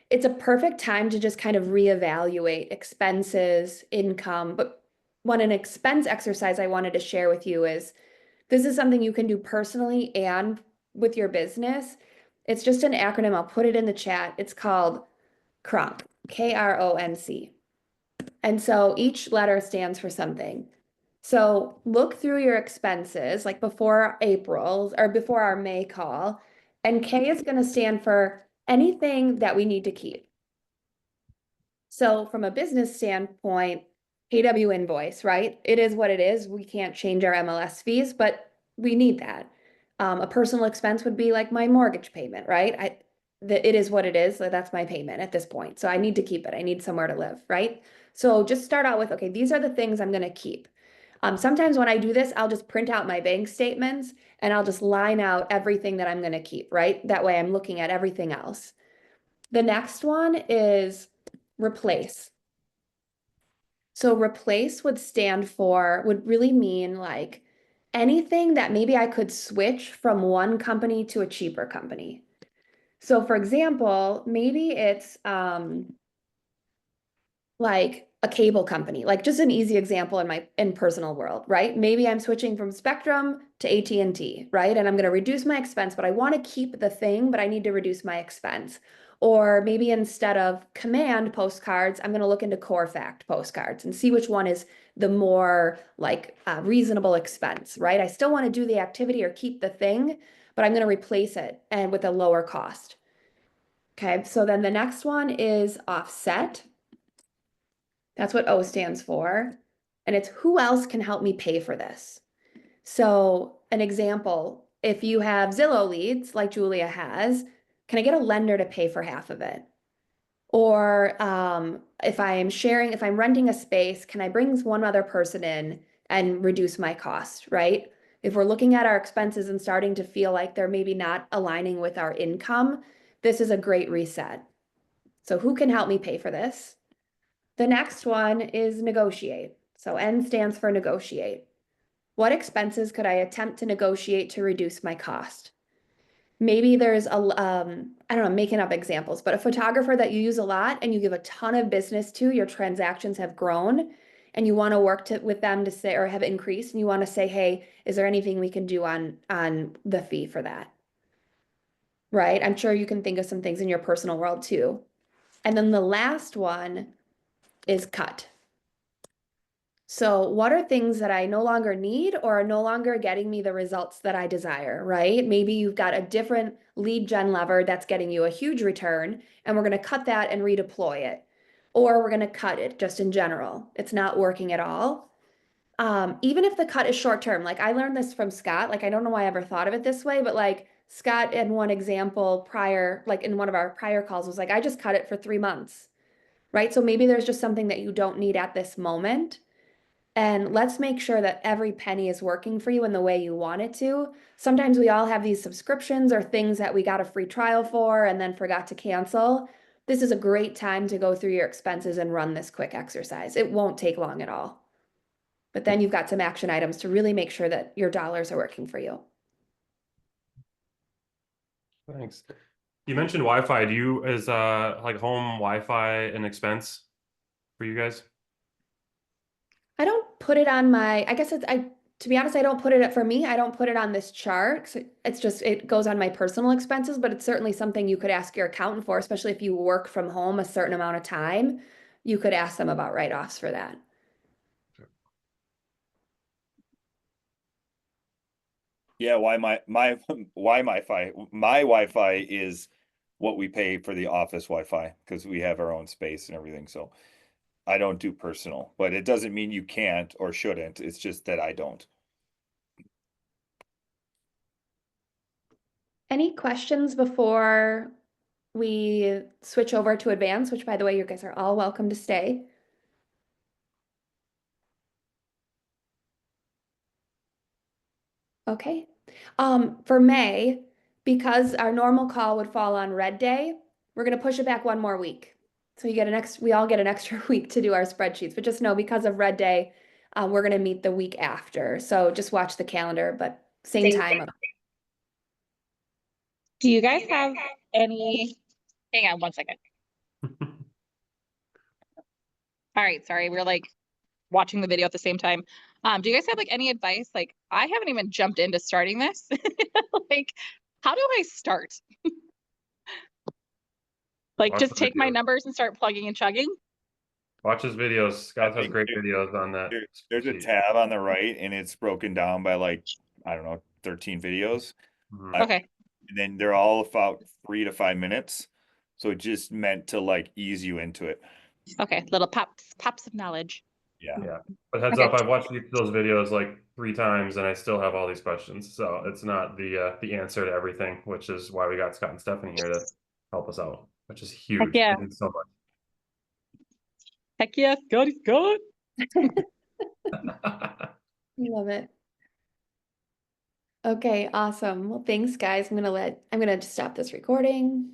It's a perfect time to just kind of reevaluate expenses, income. But one an expense exercise I wanted to share with you is this is something you can do personally and with your business. It's just an acronym. I'll put it in the chat. It's called KRONC, KRONC. And so each letter stands for something. So look through your expenses like before April or before our May call. And K is going to stand for anything that we need to keep. So from a business standpoint, KW invoice, right? It is what it is. We can't change our MLS fees, but we need that. A personal expense would be like my mortgage payment, right? It is what it is. So that's my payment at this point. So I need to keep it. I need somewhere to live, right? So just start out with, okay, these are the things I'm going to keep. Sometimes when I do this, I'll just print out my bank statements and I'll just line out everything that I'm going to keep, right? That way I'm looking at everything else. The next one is replace. So replace would really mean like anything that maybe I could switch from one company to a cheaper company. So for example, maybe it's like a cable company, like just an easy example in personal world, right? Maybe I'm switching from Spectrum to AT&T, right? And I'm going to reduce my expense, but I want to keep the thing, but I need to reduce my expense. Or maybe instead of Command postcards, I'm going to look into Core Fact postcards and see which one is the more like reasonable expense, right? I still want to do the activity or keep the thing, but I'm going to replace it and with a lower cost. Okay, so then the next one is offset. That's what O stands for. And it's who else can help me pay for this? So an example, if you have Zillow leads like Julia has, can I get a lender to pay for half of it? Or if I'm renting a space, can I bring one other person in and reduce my cost, right? If we're looking at our expenses and starting to feel like they're maybe not aligning with our income, this is a great reset. So who can help me pay for this? The next one is negotiate. So N stands for negotiate. What expenses could I attempt to negotiate to reduce my cost? Maybe there's I don't know, making up examples, but a photographer that you use a lot and you give a ton of business to, your transactions have grown, and you want to work with them to say, or have increased, and you want to say, hey, is there anything we can do on the fee for that? Right? I'm sure you can think of some things in your personal world too. And then the last one is cut. So what are things that I no longer need or are no longer getting me the results that I desire, right? Maybe you've got a different lead gen lever that's getting you a huge return, and we're going to cut that and redeploy it. Or we're going to cut it just in general. It's not working at all. Even if the cut is short term, like I learned this from Scott, like I don't know why I ever thought of it this way, but like Scott in one example prior, like in one of our prior calls was like, I just cut it for 3 months, right? So maybe there's just something that you don't need at this moment. And let's make sure that every penny is working for you in the way you want it to. Sometimes we all have these subscriptions or things that we got a free trial for and then forgot to cancel. This is a great time to go through your expenses and run this quick exercise. It won't take long at all. But then you've got some action items to really make sure that your dollars are working for you. Thanks. You mentioned Wi-Fi. Is like home Wi-Fi an expense for you guys? I don't put it on I guess to be honest, I don't put it for me. I don't put it on this chart. It's just, it goes on my personal expenses, but it's certainly something you could ask your accountant for, especially if you work from home a certain amount of time. You could ask them about write-offs for that. Yeah, my Wi-Fi is what we pay for the office Wi-Fi because we have our own space and everything. So I don't do personal, but it doesn't mean you can't or shouldn't. It's just that I don't. Any questions before we switch over to advanced, which by the way, you guys are all welcome to stay. Okay. For May, because our normal call would fall on red day, we're gonna push it back one more week. So you get we all get an extra week to do our spreadsheets, but just know because of red day, we're gonna meet the week after. So just watch the calendar, but same time. Do you guys have any, hang on one second. All right, sorry, we're like watching the video at the same time. Do you guys have like any advice? Like, I haven't even jumped into starting this. Like, how do I start? Like, Watch just the take my videos. numbers and start plugging and chugging? Watch his videos. Scott has think great videos on that. There's a sheet. tab on the right and it's broken down by like, I don't know, 13 videos. Mhm. Okay, And then they're all about 3 to 5 minutes. So it just meant to like ease you into it. okay, little pops of knowledge. Yeah. Yeah. But heads Okay. up, I've watched each of those videos like 3 times and I still have all these questions. So it's not the answer to everything, which is why we got Scott and Stephanie here to help us out, which is huge. yeah. Thank you so Heck yeah, God is good. much. I love it. Okay, awesome. Well, thanks, guys. I'm gonna just stop this recording.